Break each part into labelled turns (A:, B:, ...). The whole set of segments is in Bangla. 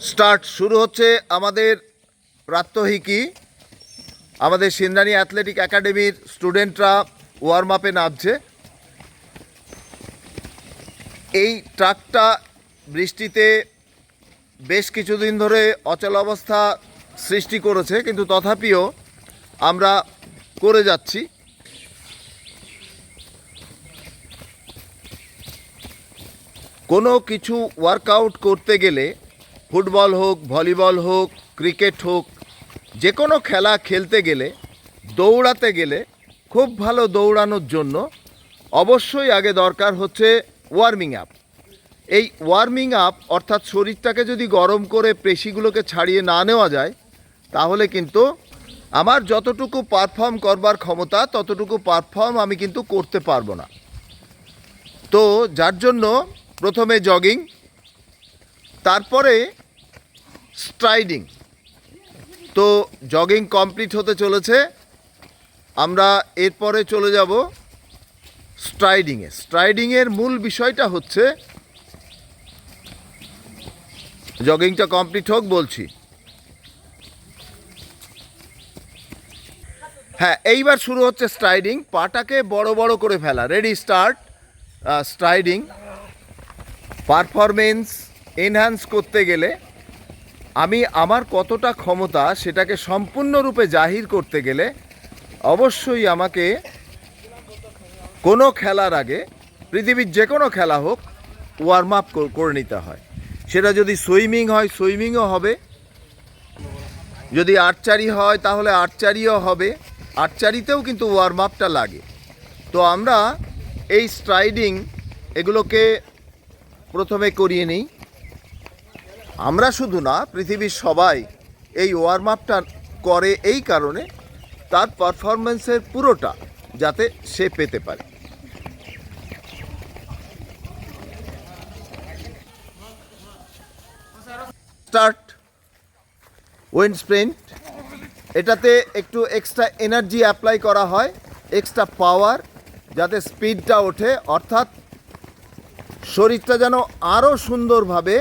A: স্টার্ট শুরু হচ্ছে আমাদের প্রাত্যহিকী। আমাদের সিন্দ্রানী অ্যাথলেটিক একাডেমির স্টুডেন্টরা ওয়ার্ম আপে নামছে। এই ট্রাকটা বৃষ্টিতে বেশ কিছুদিন ধরে অচল অবস্থা সৃষ্টি করেছে, কিন্তু তথাপিও আমরা করে যাচ্ছি। কোনো কিছু ওয়ার্কআউট করতে গেলে, ফুটবল হোক, ভলিবল হোক, ক্রিকেট হোক, যে কোনো খেলা খেলতে গেলে, দৌড়াতে গেলে, খুব ভালো দৌড়ানোর জন্য অবশ্যই আগে দরকার হচ্ছে ওয়ার্মিং আপ। এই ওয়ার্মিং আপ অর্থাৎ শরীরটাকে যদি গরম করে পেশিগুলোকে ছাড়িয়ে না নেওয়া যায়, তাহলে কিন্তু আমার যতটুকু পারফর্ম করবার ক্ষমতা ততটুকু পারফর্ম আমি কিন্তু করতে পারবো না। তো যার জন্য প্রথমে জগিং, তারপরে স্ট্রাইডিং। তো জগিং কমপ্লিট হতে চলেছে, আমরা এরপরে চলে যাব স্ট্রাইডিংয়ে। স্ট্রাইডিংয়ের মূল বিষয়টা হচ্ছে, জগিংটা কমপ্লিট হোক বলছি। হ্যাঁ, এইবার শুরু হচ্ছে স্ট্রাইডিং। পাটাকে বড় বড় করে ফেলা। Ready, start. Striding performance enhance করতে গেলে, আমি আমার কতটা ক্ষমতা সেটাকে সম্পূর্ণরূপে জাহির করতে গেলে অবশ্যই আমাকে কোনো খেলার আগে, পৃথিবীর যে কোনো খেলা হোক, ওয়ার্ম আপ করে নিতে হয়। সেটা যদি সুইমিং হয়, সুইমিংও হবে। যদি আর্চারি হয় তাহলে আর্চারিও হবে। আর্চারিতেও কিন্তু ওয়ার্ম আপটা লাগে। তো আমরা এই স্ট্রাইডিং এগুলোকে প্রথমে করিয়ে নিই। আমরা শুধু না, পৃথিবীর সবাই এই ওয়ার্ম আপটা করে এই কারণে, তার পারফরমেন্সের পুরোটা যাতে সে পেতে পারে। স্টার্ট। উইন্ড স্প্রিন্ট, এটাতে একটু এক্সট্রা এনার্জি অ্যাপ্লাই করা হয়, এক্সট্রা পাওয়ার, যাতে স্পিডটা ওঠে, অর্থাৎ শরীরটা যেন আরও সুন্দরভাবে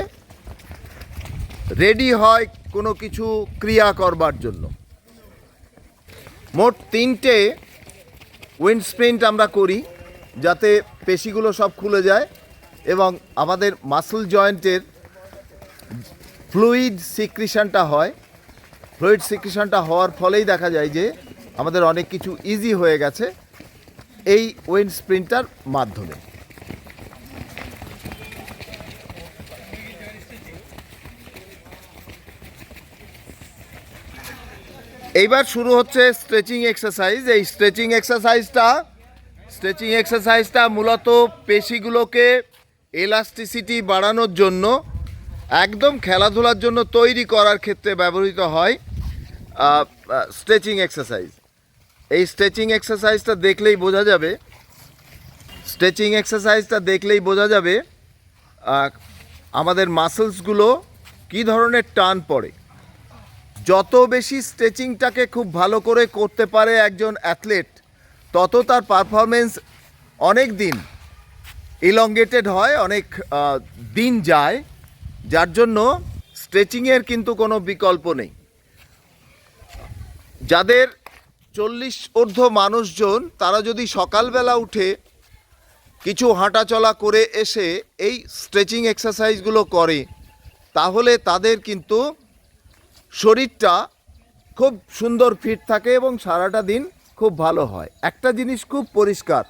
A: রেডি হয় কোনো কিছু ক্রিয়া করবার জন্য। মোট 3টে উইন্ড স্প্রিন্ট আমরা করি, যাতে পেশিগুলো সব খুলে যায় এবং আমাদের মাসল জয়েন্টের ফ্লুইড সিক্রিশনটা হয়। ফ্লুইড সিক্রিশনটা হওয়ার ফলেই দেখা যায় যে আমাদের অনেক কিছু ইজি হয়ে গেছে এই উইন্ড স্প্রিন্টটার মাধ্যমে। এইবার শুরু হচ্ছে স্ট্রেচিং এক্সারসাইজ। এই স্ট্রেচিং এক্সারসাইজটা মূলত পেশিগুলোকে এলাস্টিসিটি বাড়ানোর জন্য, একদম খেলাধুলার জন্য তৈরি করার ক্ষেত্রে ব্যবহৃত হয় স্ট্রেচিং এক্সারসাইজ। এই স্ট্রেচিং এক্সারসাইজটা দেখলেই বোঝা যাবে আমাদের মাসলসগুলো কী ধরনের টান পড়ে। যত বেশি স্ট্রেচিংটাকে খুব ভালো করে করতে পারে একজন অ্যাথলেট, তত তার পারফরমেন্স অনেক দিন ইলংগেটেড হয়, অনেক দিন যায়। যার জন্য স্ট্রেচিংয়ের কিন্তু কোনো বিকল্প নেই। যাদের 40 ঊর্ধ্ব মানুষজন, তারা যদি সকালবেলা উঠে কিছু হাঁটাচলা করে এসে এই স্ট্রেচিং এক্সারসাইজগুলো করে, তাহলে তাদের কিন্তু শরীরটা খুব সুন্দর ফিট থাকে এবং সারাটা দিন খুব ভালো হয়। একটা জিনিস খুব পরিষ্কার,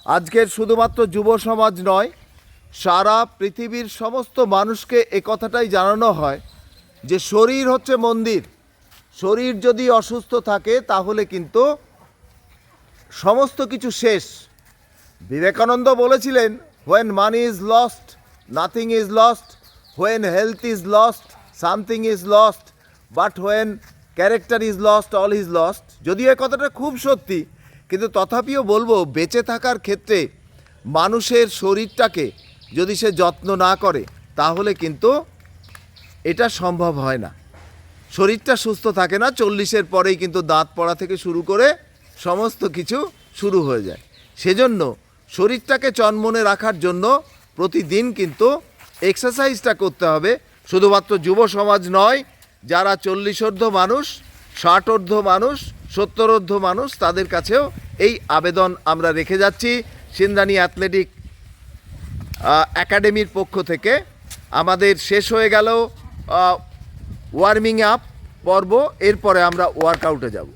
A: আজকের শুধুমাত্র যুব সমাজ নয়, সারা পৃথিবীর সমস্ত মানুষকে এ কথাটাই জানানো হয় যে শরীর হচ্ছে মন্দির। শরীর যদি অসুস্থ থাকে তাহলে কিন্তু সমস্ত কিছু শেষ। বিবেকানন্দ বলেছিলেন, when money is lost nothing is lost, when health is lost something is lost, but when character is lost all is lost. যদিও এ কথাটা খুব সত্যি, কিন্তু তথাপিও বলবো, বেঁচে থাকার ক্ষেত্রে মানুষের শরীরটাকে যদি সে যত্ন না করে, তাহলে কিন্তু এটা সম্ভব হয় না। শরীরটা সুস্থ থাকে না, 40-এর পরেই কিন্তু দাঁত পড়া থেকে শুরু করে সমস্ত কিছু শুরু হয়ে যায়। সেজন্য শরীরটাকে চনমনে রাখার জন্য প্রতিদিন কিন্তু এক্সারসাইজটা করতে হবে, শুধুমাত্র যুব সমাজ নয়, যারা 40 মানুষ, 60 মানুষ, 70 মানুষ, তাদের কাছেও এই আবেদন আমরা রেখে যাচ্ছি। সিন্দানি অ্যাথলেটিক একাডেমির পক্ষ থেকে আমাদের শেষ হয়ে গেল ওয়ার্মিং আপ পর্ব, এরপরে আমরা ওয়ার্কআউটে যাব।